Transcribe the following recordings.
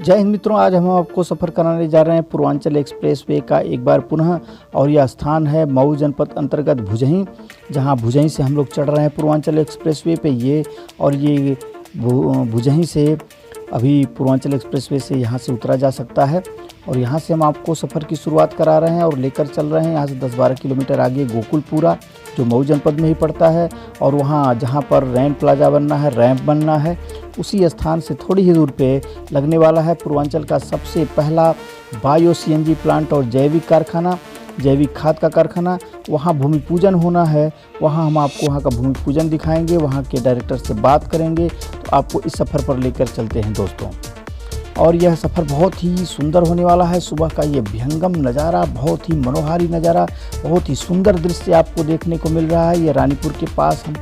जय हिंद मित्रों, आज हम आपको सफ़र कराने जा रहे हैं पूर्वांचल एक्सप्रेसवे का एक बार पुनः। और यह स्थान है मऊ जनपद अंतर्गत भुजही, जहां भुजही से हम लोग चढ़ रहे हैं पूर्वांचल एक्सप्रेसवे पे। ये भुजही से अभी पूर्वांचल एक्सप्रेसवे से यहाँ से उतरा जा सकता है। और यहाँ से हम आपको सफ़र की शुरुआत करा रहे हैं और लेकर चल रहे हैं यहाँ से 10-12 किलोमीटर आगे गोकुलपुरा, जो मऊ जनपद में ही पड़ता है। और वहाँ जहाँ पर रैन प्लाजा बनना है, रैंप बनना है, उसी स्थान से थोड़ी ही दूर पे लगने वाला है पूर्वांचल का सबसे पहला बायो सीएनजी प्लांट और जैविक कारखाना, जैविक खाद का कारखाना। वहाँ भूमि पूजन होना है। वहाँ हम आपको वहाँ का भूमि पूजन दिखाएंगे, वहाँ के डायरेक्टर से बात करेंगे, तो आपको इस सफ़र पर लेकर चलते हैं दोस्तों। और यह सफ़र बहुत ही सुंदर होने वाला है। सुबह का ये विहंगम नज़ारा, बहुत ही मनोहारी नज़ारा, बहुत ही सुंदर दृश्य आपको देखने को मिल रहा है। ये रानीपुर के पास हम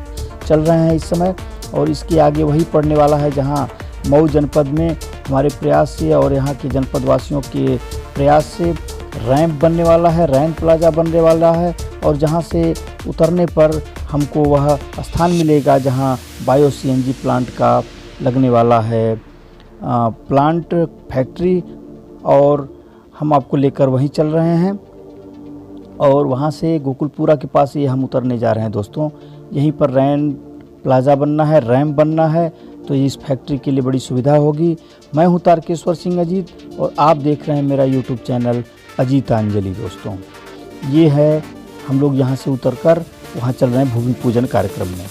चल रहे हैं इस समय, और इसके आगे वही पड़ने वाला है जहां मऊ जनपद में हमारे प्रयास से और यहाँ के जनपद वासियों के प्रयास से रैंप बनने वाला है, रैन प्लाजा बनने वाला है। और जहां से उतरने पर हमको वह स्थान मिलेगा जहां बायो सीएनजी प्लांट का लगने वाला है प्लांट फैक्ट्री, और हम आपको लेकर वहीं चल रहे हैं। और वहाँ से गोकुलपुरा के पास ये हम उतरने जा रहे हैं दोस्तों। यहीं पर रैन प्लाजा बनना है, रैंप बनना है, तो इस फैक्ट्री के लिए बड़ी सुविधा होगी। मैं हूँ तारकेश्वर सिंह अजीत, और आप देख रहे हैं मेरा यूट्यूब चैनल अजीतांजलि दोस्तों। ये है, हम लोग यहाँ से उतरकर वहाँ चल रहे हैं भूमि पूजन कार्यक्रम में।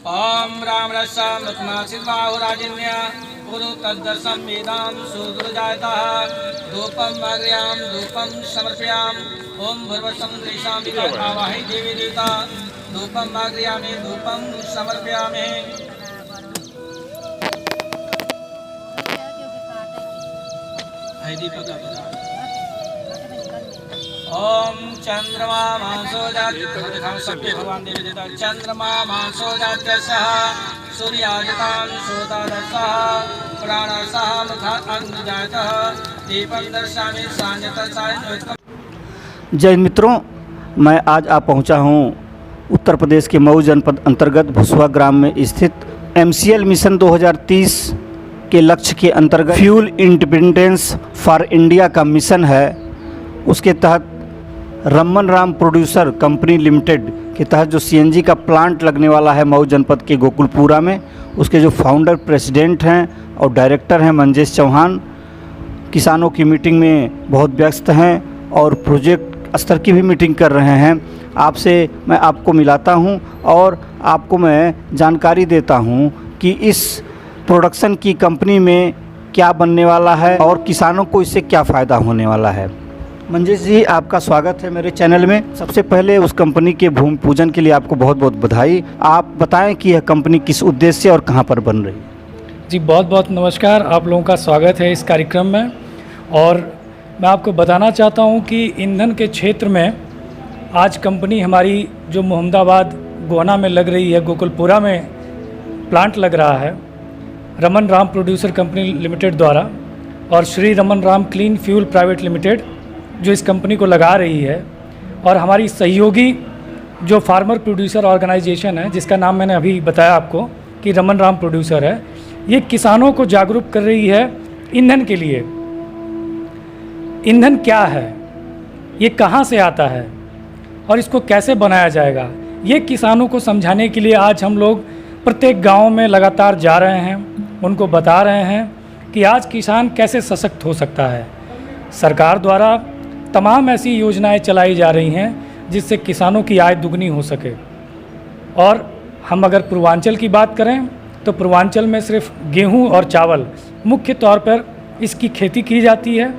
ओम राम रसम लक्ष्मणासिद्बाहुराजिन्य गुरु तद्दर्शम वेदां सुदुर्जायतः धूपम अग्र्याम धूपम समर्पयाम। ओम भर्वसं द्वेषामि वाहि देवी देवता धूपम अग्र्यामि धूपम समर्पयामि। ओम चंद्रमा मासो जाति भगवान देवी देवता चंद्रमा मासो जात्यसः सूर्यादितां सोदादसः प्राणसः मुखात् अन्नजातः दीपं दर्शयामि सांजतः। जय मित्रों, मैं आज आ पहुंचा हूं उत्तर प्रदेश के मऊ जनपद अंतर्गत भुसवा ग्राम में स्थित MCL मिशन 2030 के लक्ष्य के अंतर्गत फ्यूल इंडिपेंडेंस फॉर इंडिया का मिशन है। उसके तहत Raman Ram producer company limited के तहत जो सीएनजी का प्लांट लगने वाला है मऊ जनपद के गोकुलपुरा में, उसके जो फाउंडर प्रेसिडेंट हैं और डायरेक्टर हैं मंजेश चौहान, किसानों की मीटिंग में बहुत व्यस्त हैं और प्रोजेक्ट स्तर की भी मीटिंग कर रहे हैं। आपसे मैं आपको मिलाता हूं और आपको मैं जानकारी देता हूं कि इस प्रोडक्शन की कंपनी में क्या बनने वाला है और किसानों को इससे क्या फ़ायदा होने वाला है। मंजेश जी, आपका स्वागत है मेरे चैनल में। सबसे पहले उस कंपनी के भूमि पूजन के लिए आपको बहुत बहुत बधाई। आप बताएं कि यह कंपनी किस उद्देश्य और कहां पर बन रही है। जी बहुत बहुत नमस्कार, आप लोगों का स्वागत है इस कार्यक्रम में। और मैं आपको बताना चाहता हूं कि ईंधन के क्षेत्र में आज कंपनी हमारी जो मोहम्मदाबाद गोहना में लग रही है, गोकुलपुरा में प्लांट लग रहा है Raman Ram producer company limited द्वारा, और Shri Raman Ram clean fuel private limited जो इस कंपनी को लगा रही है। और हमारी सहयोगी जो फार्मर प्रोड्यूसर ऑर्गेनाइजेशन है, जिसका नाम मैंने अभी बताया आपको कि रमन राम प्रोड्यूसर है, ये किसानों को जागरूक कर रही है ईंधन के लिए। ईंधन क्या है, ये कहाँ से आता है और इसको कैसे बनाया जाएगा, ये किसानों को समझाने के लिए आज हम लोग प्रत्येक गांव में लगातार जा रहे हैं, उनको बता रहे हैं कि आज किसान कैसे सशक्त हो सकता है। सरकार द्वारा तमाम ऐसी योजनाएं चलाई जा रही हैं जिससे किसानों की आय दुगनी हो सके। और हम अगर पूर्वांचल की बात करें तो पूर्वांचल में सिर्फ गेहूं और चावल मुख्य तौर पर इसकी खेती की जाती है,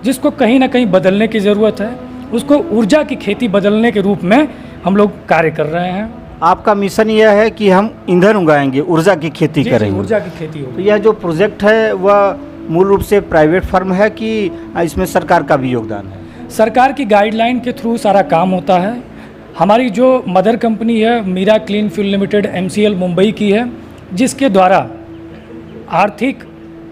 जिसको कहीं ना कहीं बदलने की ज़रूरत है। उसको ऊर्जा की खेती बदलने के रूप में हम लोग कार्य कर रहे हैं। आपका मिशन यह है कि हम ईंधन उगाएंगे, ऊर्जा की खेती करेंगे। ऊर्जा की खेती हो। तो यह जो प्रोजेक्ट है वह मूल रूप से प्राइवेट फर्म है कि इसमें सरकार का भी योगदान है? सरकार की गाइडलाइन के थ्रू सारा काम होता है। हमारी जो मदर कंपनी है Meera clean fuel limited MCL Mumbai की है, जिसके द्वारा आर्थिक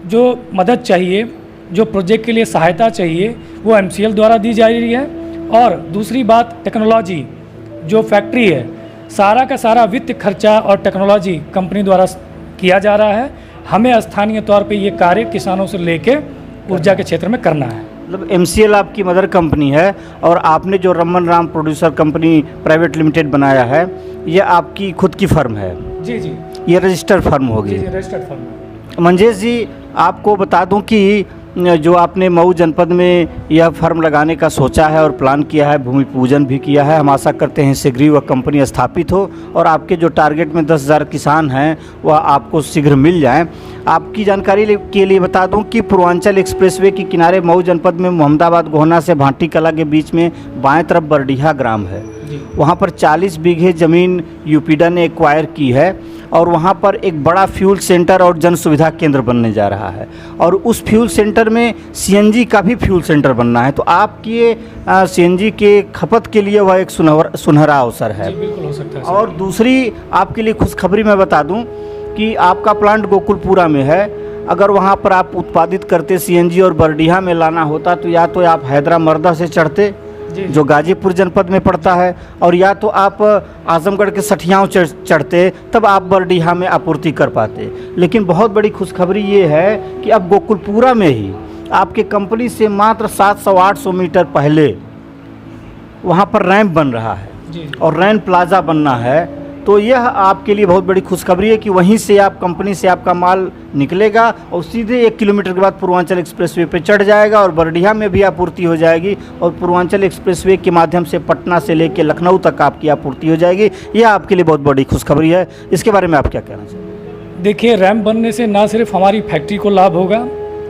जो मदद चाहिए, जो प्रोजेक्ट के लिए सहायता चाहिए, वो MCL द्वारा दी जा रही है। और दूसरी बात, टेक्नोलॉजी, जो फैक्ट्री है, सारा का सारा वित्त खर्चा और टेक्नोलॉजी कंपनी द्वारा किया जा रहा है। हमें स्थानीय तौर पे ये कार्य किसानों से लेके ऊर्जा के क्षेत्र में करना है। मतलब MCL आपकी मदर कंपनी है और आपने जो Raman Ram producer company private limited बनाया है, ये आपकी खुद की फर्म है? जी जी, ये रजिस्टर्ड फर्म होगी? जी जी, रजिस्टर्ड फर्म है। मंजेश जी, आपको बता दूं कि जो आपने मऊ जनपद में यह फर्म लगाने का सोचा है और प्लान किया है, भूमि पूजन भी किया है, हम आशा करते हैं शीघ्र ही वह कंपनी स्थापित हो और आपके जो टारगेट में 10,000 किसान हैं वह आपको शीघ्र मिल जाएं। आपकी जानकारी के लिए बता दूं कि पूर्वांचल एक्सप्रेसवे के किनारे मऊ जनपद में मोहम्मदाबाद गोहना से भाटी कला के बीच में बाएं तरफ बरडीहा ग्राम है। वहाँ पर 40 बीघे ज़मीन यूपीडा ने एक्वायर की है और वहाँ पर एक बड़ा फ्यूल सेंटर और जन सुविधा केंद्र बनने जा रहा है और उस फ्यूल सेंटर में CNG का भी फ्यूल सेंटर बनना है। तो आपकी ये CNG के खपत के लिए वह एक सुनहरा अवसर है। जी, बिल्कुल हो सकता है। और दूसरी आपके लिए खुशखबरी मैं बता दूं कि आपका प्लांट गोकुलपुरा में है। अगर वहाँ पर आप उत्पादित करते CNG और बरडीहा में लाना होता तो या तो आप हैदरा मर्दा से चढ़ते, जो गाजीपुर जनपद में पड़ता है, और या तो आप आजमगढ़ के सठियाँव चढ़ते, तब आप बरडीहा में आपूर्ति कर पाते। लेकिन बहुत बड़ी खुशखबरी ये है कि अब गोकुलपुरा में ही आपके कंपनी से मात्र 700-800 मीटर पहले वहाँ पर रैंप बन रहा है और रैन प्लाजा बनना है। तो यह आपके लिए बहुत बड़ी खुशखबरी है कि वहीं से आप कंपनी से आपका माल निकलेगा और सीधे 1 किलोमीटर के बाद पूर्वांचल एक्सप्रेसवे पे चढ़ जाएगा और बरडीहा में भी आपूर्ति हो जाएगी और पूर्वांचल एक्सप्रेसवे के माध्यम से पटना से लेकर लखनऊ तक आपकी आपूर्ति हो जाएगी। यह आपके लिए बहुत बड़ी खुशखबरी है। इसके बारे में आप क्या कहना चाहते हैं? देखिए, रैंप बनने से ना सिर्फ हमारी फैक्ट्री को लाभ होगा,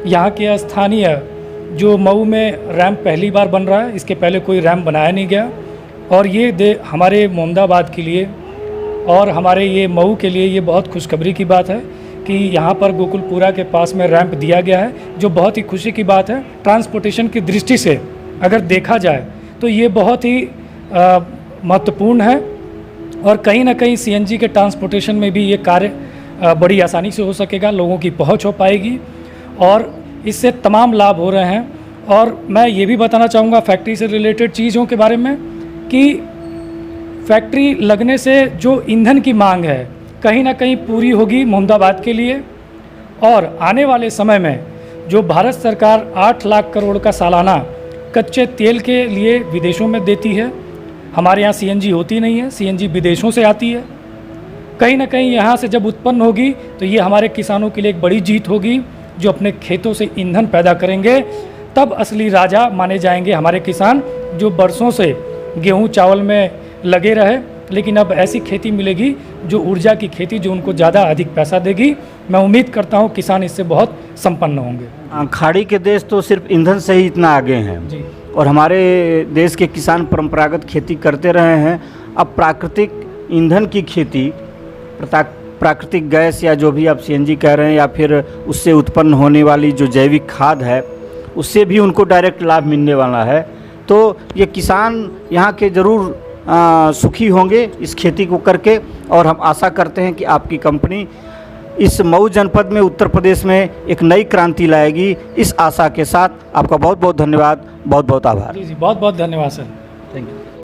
यहाँ के स्थानीय जो मऊ में रैंप पहली बार बन रहा है, इसके पहले कोई रैंप बनाया नहीं गया, और ये हमारे मोहम्मदाबाद के लिए और हमारे ये मऊ के लिए ये बहुत खुशखबरी की बात है कि यहाँ पर गोकुलपुरा के पास में रैंप दिया गया है, जो बहुत ही खुशी की बात है। ट्रांसपोर्टेशन की दृष्टि से अगर देखा जाए तो ये बहुत ही महत्वपूर्ण है और कहीं ना कहीं CNG के ट्रांसपोर्टेशन में भी ये कार्य बड़ी आसानी से हो सकेगा, लोगों की पहुँच हो पाएगी और इससे तमाम लाभ हो रहे हैं। और मैं ये भी बताना चाहूँगा फैक्ट्री से रिलेटेड चीज़ों के बारे में कि फैक्ट्री लगने से जो ईंधन की मांग है कहीं ना कहीं पूरी होगी मोहम्मदाबाद के लिए, और आने वाले समय में जो भारत सरकार 8 लाख करोड़ का सालाना कच्चे तेल के लिए विदेशों में देती है, हमारे यहाँ CNG होती नहीं है, CNG विदेशों से आती है। कहीं ना कहीं यहाँ से जब उत्पन्न होगी तो ये हमारे किसानों के लिए एक बड़ी जीत होगी, जो अपने खेतों से ईंधन पैदा करेंगे। तब असली राजा माने जाएंगे हमारे किसान, जो बरसों से गेहूँ चावल में लगे रहे, लेकिन अब ऐसी खेती मिलेगी जो ऊर्जा की खेती, जो उनको ज़्यादा अधिक पैसा देगी। मैं उम्मीद करता हूँ किसान इससे बहुत संपन्न होंगे। खाड़ी के देश तो सिर्फ ईंधन से ही इतना आगे हैं जी, और हमारे देश के किसान परंपरागत खेती करते रहे हैं। अब प्राकृतिक ईंधन की खेती, प्राकृतिक गैस या जो भी आप CNG कह रहे हैं, या फिर उससे उत्पन्न होने वाली जो जैविक खाद है, उससे भी उनको डायरेक्ट लाभ मिलने वाला है। तो ये किसान यहाँ के ज़रूर सुखी होंगे इस खेती को करके, और हम आशा करते हैं कि आपकी कंपनी इस मऊ जनपद में उत्तर प्रदेश में एक नई क्रांति लाएगी। इस आशा के साथ आपका बहुत बहुत धन्यवाद, बहुत बहुत आभार। जी, बहुत बहुत धन्यवाद सर। Thank you.